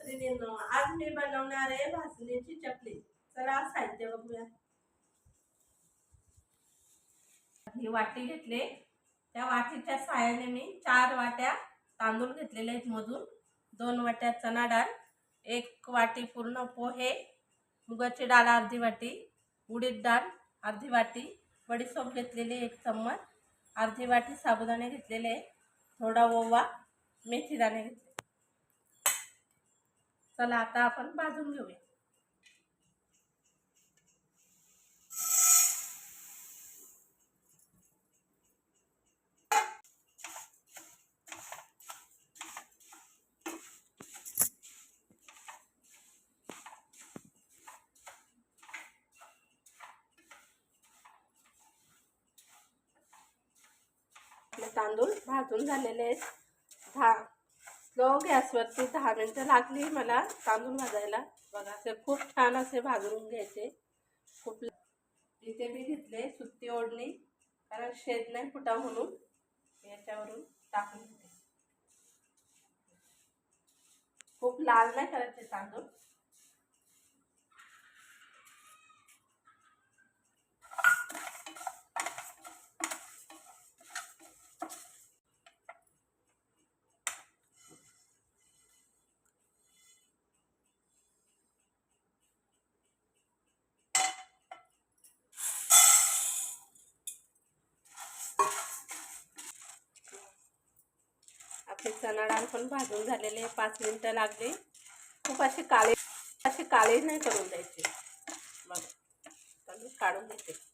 मैत्रिणींनो, आज मी बनवणार आहे भाजणीची चकली। चला साहित्य बघूया। ही वाटी घेतले, त्या वाटीच्या साहाय्याने मी 4 वाट्या तांदूळ घेतलेले आहेत मोजून, 2 वाट्या चणा डाळ, 1 वाटी पूर्ण पोहे, मुगाची डाळ अर्धी वाटी, उडीद डाळ अर्धी वाटी, बडीशेप घेतलेली 1 चम्मच, अर्धी वाटी साबुदाणे घेतलेले, थोडा ओवा, मेथी दाणे घेतले। चला आता आपण भाजून घेऊया। आपले तांदूळ भाजून झालेले आहेत। स्लो गॅसवरती 10 मिनिटं लागली मला तांदूळ भाजायला। बघा असे खूप छान असे भाजून घ्यायचे। खूप इथे मी घेतले सुती ओढणी, कारण शेद नाही फुटा म्हणून याच्यावरून टाकून घेते। खूप लाल नाही करायचे तांदूळ। आपले चणा डाळ पण भाजून झालेले 5 मिनिटं लागली। खूप अशी काळे नाही करून द्यायचे। मग तांदूळ काढून घेते।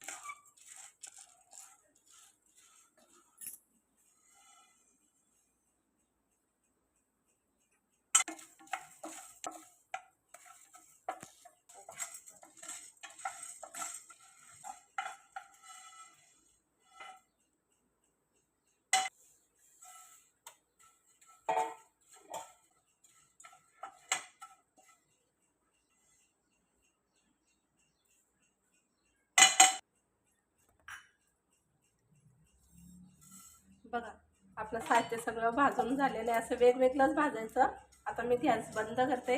बघा आपलं साहित्य सगळं भाजून झालेलं आहे। असं वेगवेगळंच भाजायचं। आता मी गॅस बंद करते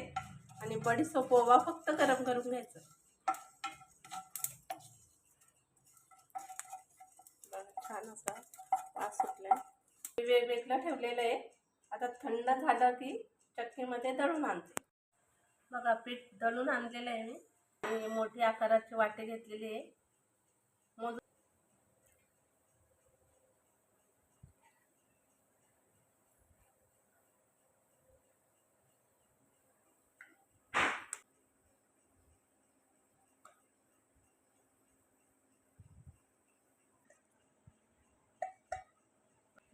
आणि बडीशेप ओवा फक्त गरम करून घ्यायचं। बघा छान असा वास सुटलाय। वेगवेगळं ठेवलेलं आहे। आता थंड झालं की चक्कीमध्ये दळून आणते। बघा पीठ दळून आणलेलं आहे मी। मोठी आकाराची वाटी घेतलेली आहे।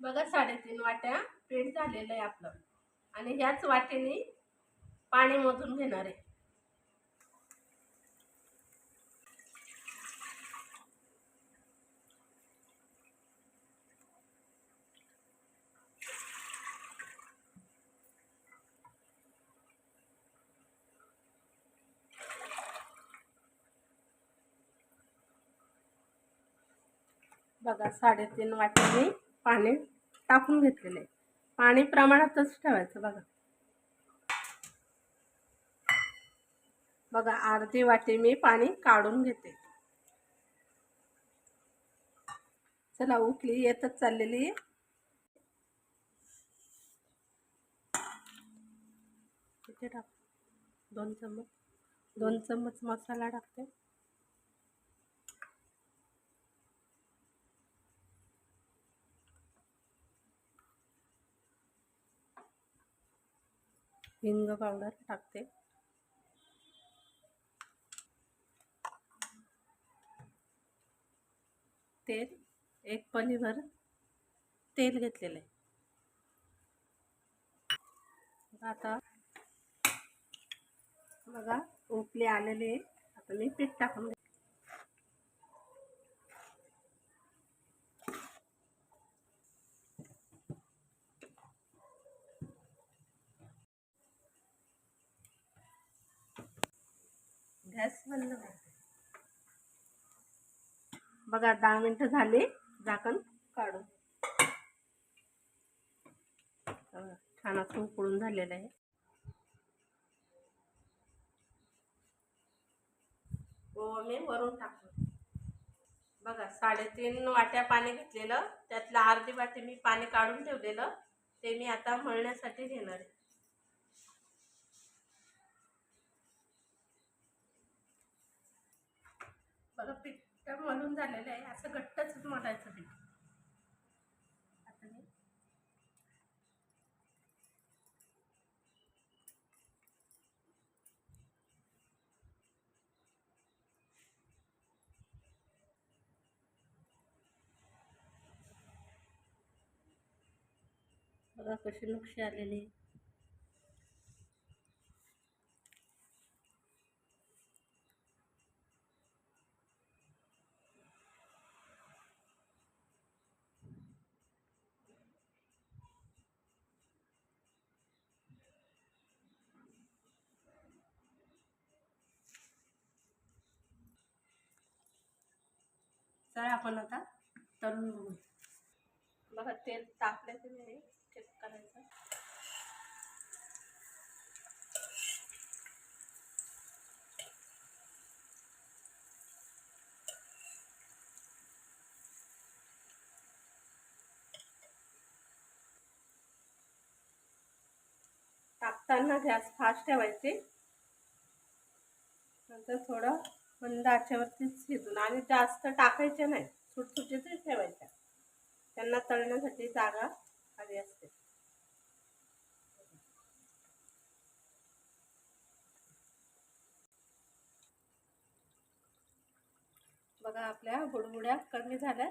बघा 3.5 वाट्या पीठ झालेलं आहे आपलं, आणि ह्याच वाटीने पाणी मोजून घेणार आहे। बघा 3.5 वाटीने पाणी टाकून घेतलेलं आहे। पाणी प्रमाणातच ठेवायचं। बघा अर्धी वाटी मी पाणी काढून घेते। चला उकळी येतच चाललेली आहे। इथे टाक 2 चम्मच मसाला टाकते। हिंग पावडर टाकते। तेल 1 पळीभर तेल घेतलेलं आहे। आता बघा उकळी आलेली आहे। आता मी पीठ टाकून घेते। गॅस बंद करते। बघा 10 मिनिटं झाली, झाकण काढून। छान असं उकळून झालेलं आहे। मग मी वरून टाकलं. बघा 3.5 वाट्या पाणी घेतलेलं, त्यातलं अर्धी वाटी मी पाणी काढून ठेवलेलं, ते मी आता मळण्यासाठी घेणार आहे. बघा पीठ मळून झालेलं आहे, असं घट्टच मळायचं पीठ. आता मी बघा कशी नक्षी आलेली आहे. चला आपण आता तळून बघू. बघा तेल तापले की नाही चेक करायचं. टाकताना गॅस फास्ट ठेवायचे, नंतर थोडं मंद आचेवरतीच शिजून, आणि जास्त टाकायचे नाही, सुटसुटीतच ठेवायच्या, त्यांना तळण्यासाठी जागा हवी असते. बघा आपल्या बुडबुड्या कमी झाल्या,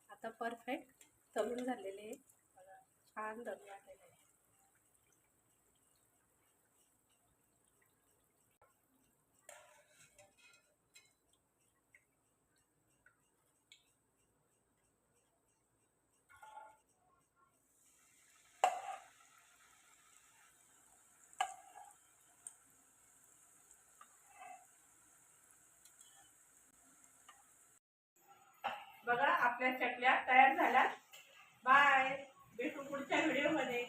आता परफेक्ट तळून झालेले, बघा छान तळून आलेले आहे. बघा आपल्या चकल्या तयार झाल्या. बाय, भेटू पुढच्या व्हिडिओमध्ये.